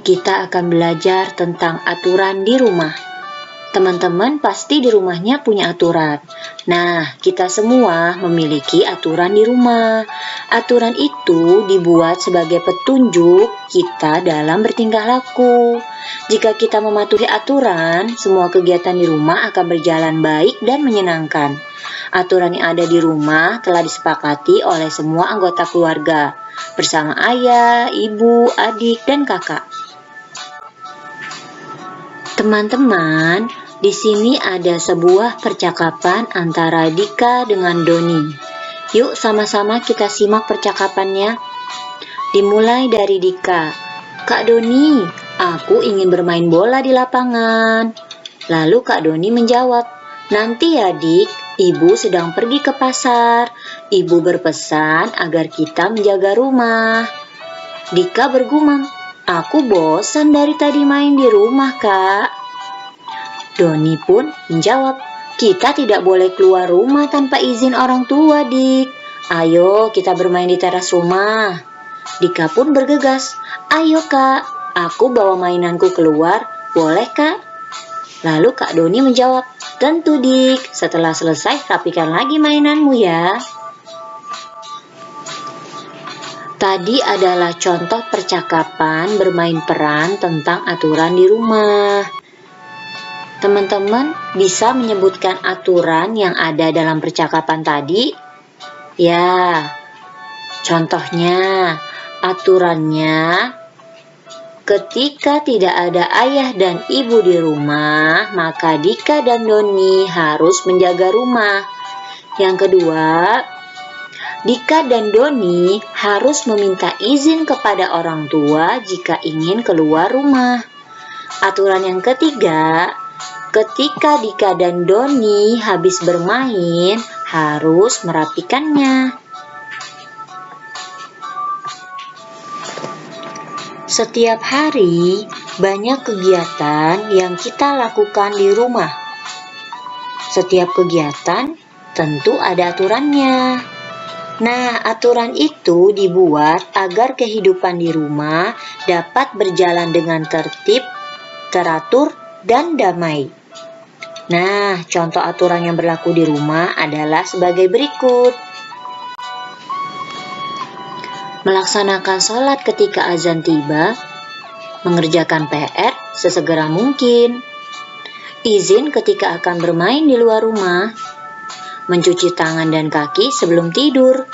kita akan belajar tentang aturan di rumah. Teman-teman pasti di rumahnya punya aturan. Nah, kita semua memiliki aturan di rumah. Aturan itu dibuat sebagai petunjuk kita dalam bertingkah laku. Jika kita mematuhi aturan, semua kegiatan di rumah akan berjalan baik dan menyenangkan. Aturan yang ada di rumah telah disepakati oleh semua anggota keluarga, bersama ayah, ibu, adik, dan kakak. Teman-teman, di sini ada sebuah percakapan antara Dika dengan Doni. Yuk sama-sama kita simak percakapannya. Dimulai dari Dika. "Kak Doni, aku ingin bermain bola di lapangan." Lalu Kak Doni menjawab, "Nanti ya Dik, Ibu sedang pergi ke pasar. Ibu berpesan agar kita menjaga rumah." Dika bergumam, "Aku bosan dari tadi main di rumah, Kak." Doni pun menjawab, "Kita tidak boleh keluar rumah tanpa izin orang tua, Dik. Ayo kita bermain di teras rumah." Dika pun bergegas, "Ayo Kak, aku bawa mainanku keluar, boleh Kak?" Lalu Kak Doni menjawab, "Tentu Dik, setelah selesai rapikan lagi mainanmu ya." Tadi adalah contoh percakapan bermain peran tentang aturan di rumah. Teman-teman bisa menyebutkan aturan yang ada dalam percakapan tadi? Ya, contohnya, aturannya ketika tidak ada ayah dan ibu di rumah, maka Dika dan Doni harus menjaga rumah. Yang kedua, Dika dan Doni harus meminta izin kepada orang tua jika ingin keluar rumah. Aturan yang ketiga, ketika Dika dan Doni habis bermain, harus merapikannya. Setiap hari, banyak kegiatan yang kita lakukan di rumah. Setiap kegiatan tentu ada aturannya. Nah, aturan itu dibuat agar kehidupan di rumah dapat berjalan dengan tertib, teratur, dan damai. Nah, contoh aturan yang berlaku di rumah adalah sebagai berikut. Melaksanakan sholat ketika azan tiba, mengerjakan PR sesegera mungkin, izin ketika akan bermain di luar rumah, mencuci tangan dan kaki sebelum tidur,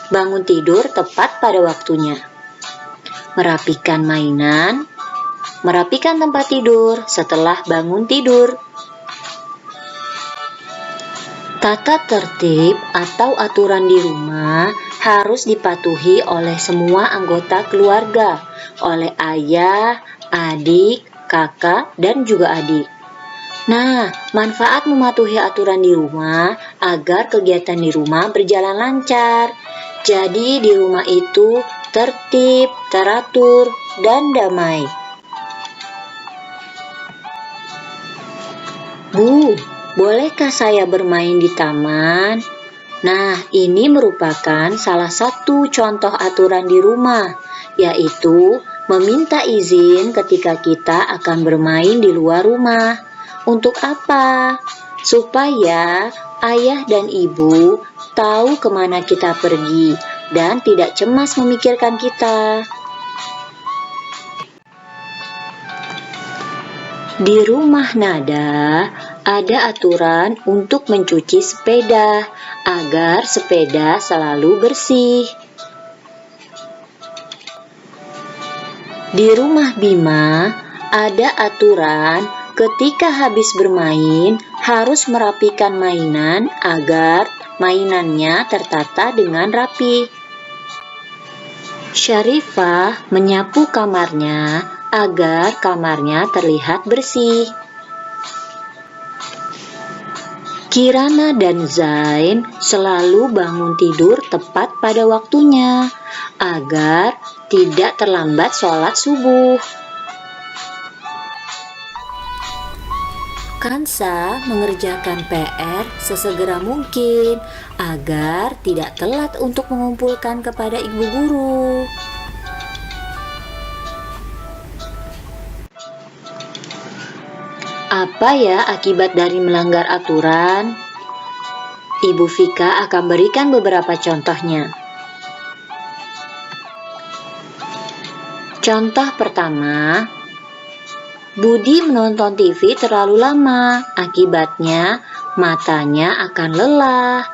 bangun tidur tepat pada waktunya, merapikan mainan, merapikan tempat tidur setelah bangun tidur. Tata tertib atau aturan di rumah harus dipatuhi oleh semua anggota keluarga, oleh ayah, adik, kakak, dan juga adik. Nah, manfaat mematuhi aturan di rumah agar kegiatan di rumah berjalan lancar. Jadi di rumah itu tertib, teratur, dan damai. "Bu, bolehkah saya bermain di taman?" Nah, ini merupakan salah satu contoh aturan di rumah, yaitu meminta izin ketika kita akan bermain di luar rumah. Untuk apa? Supaya ayah dan ibu tahu kemana kita pergi dan tidak cemas memikirkan kita. Di rumah Nada ada aturan untuk mencuci sepeda agar sepeda selalu bersih. Di rumah Bima ada aturan ketika habis bermain harus merapikan mainan agar mainannya tertata dengan rapi. Syarifah menyapu kamarnya agar kamarnya terlihat bersih. Kirana dan Zain selalu bangun tidur tepat pada waktunya agar tidak terlambat sholat subuh. Kansa mengerjakan PR sesegera mungkin agar tidak telat untuk mengumpulkan kepada ibu guru. Apa ya akibat dari melanggar aturan? Ibu Vika akan berikan beberapa contohnya. Contoh pertama, Budi menonton TV terlalu lama, akibatnya matanya akan lelah.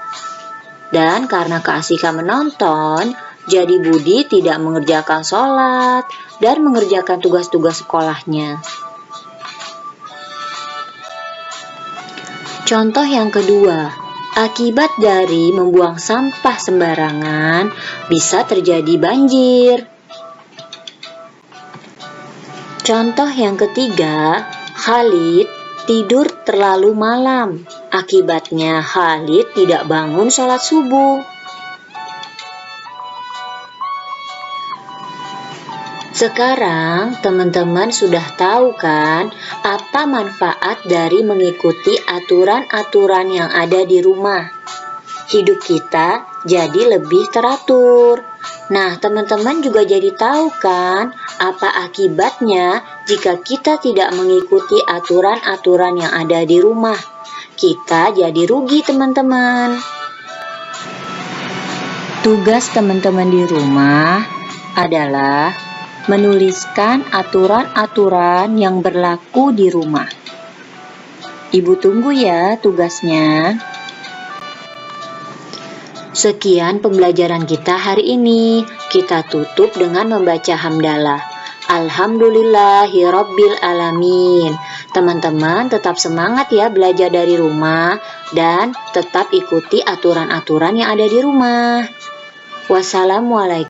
Dan karena keasikan menonton, jadi Budi tidak mengerjakan sholat dan mengerjakan tugas-tugas sekolahnya. Contoh yang kedua, akibat dari membuang sampah sembarangan bisa terjadi banjir. Contoh yang ketiga, Khalid tidur terlalu malam. Akibatnya Khalid tidak bangun sholat subuh. Sekarang teman-teman sudah tahu kan apa manfaat dari mengikuti aturan-aturan yang ada di rumah. Hidup kita jadi lebih teratur. Nah, teman-teman juga jadi tahu kan apa akibatnya jika kita tidak mengikuti aturan-aturan yang ada di rumah. Kita jadi rugi, teman-teman. Tugas teman-teman di rumah adalah menuliskan aturan-aturan yang berlaku di rumah. Ibu tunggu ya tugasnya. Sekian pembelajaran kita hari ini. Kita tutup dengan membaca hamdalah. Alhamdulillahirabbil alamin. Teman-teman tetap semangat ya belajar dari rumah dan tetap ikuti aturan-aturan yang ada di rumah. Wassalamualaikum.